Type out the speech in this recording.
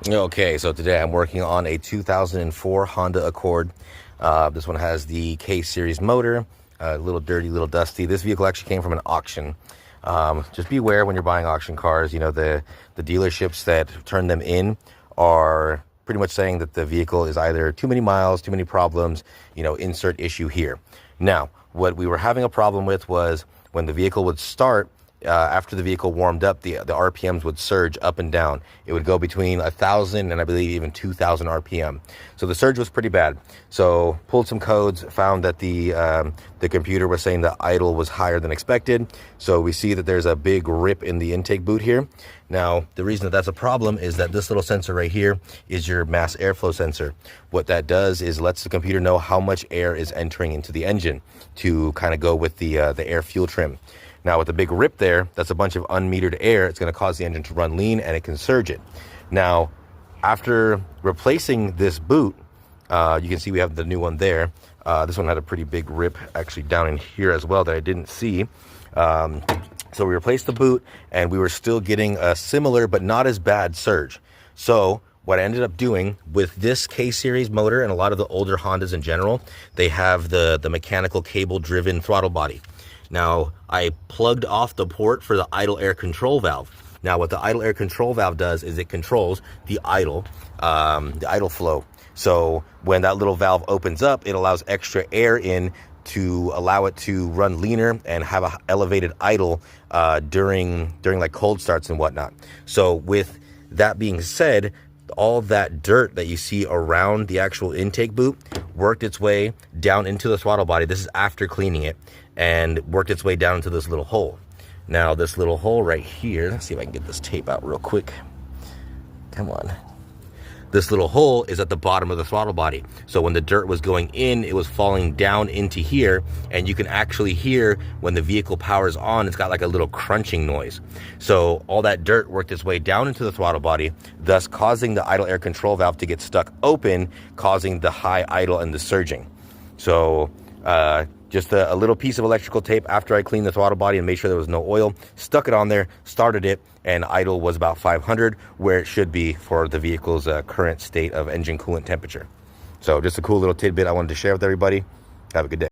Okay, so today I'm working on a 2004 Honda Accord. This one has the K series motor, a little dirty, little dusty. This vehicle actually came from an auction. Just beware when you're buying auction cars. You know, the dealerships that turn them in are pretty much saying that the vehicle is either too many miles, too many problems, you know, insert issue here. Now, what we were having a problem with was when the vehicle would start, after the vehicle warmed up, the RPMs would surge up and down. It would go between 1,000 and I believe even 2,000 RPM. So the surge was pretty bad. So pulled some codes, found that the computer was saying the idle was higher than expected. So we see that there's a big rip in the intake boot here. Now, the reason that that's a problem is that this little sensor right here is your mass airflow sensor. What that does is lets the computer know how much air is entering into the engine to kind of go with the air fuel trim. Now, with the big rip there, that's a bunch of unmetered air. It's going to cause the engine to run lean and it can surge it. Now, after replacing this boot, you can see we have the new one there. This one had a pretty big rip actually down in here as well that I didn't see. So we replaced the boot and we were still getting a similar but not as bad surge. So what I ended up doing with this K-series motor and a lot of the older Hondas in general, they have the mechanical cable-driven throttle body. Now, I plugged off the port for the idle air control valve. Now, what the idle air control valve does is it controls the idle flow. So when that little valve opens up, it allows extra air in to allow it to run leaner and have a elevated idle during like cold starts and whatnot. So with that being said, all that dirt that you see around the actual intake boot worked its way down into the throttle body. This is after cleaning it, and worked its way down into this little hole. Now, this little hole right here, let's see if I can get this tape out real quick. Come on. This little hole is at the bottom of the throttle body. So when the dirt was going in, it was falling down into here, and you can actually hear when the vehicle powers on, it's got like a little crunching noise. So all that dirt worked its way down into the throttle body, thus causing the idle air control valve to get stuck open, causing the high idle and the surging. So just a little piece of electrical tape after I cleaned the throttle body and made sure there was no oil, stuck it on there, started it, and idle was about 500, where it should be for the vehicle's current state of engine coolant temperature. So just a cool little tidbit I wanted to share with everybody. Have a good day.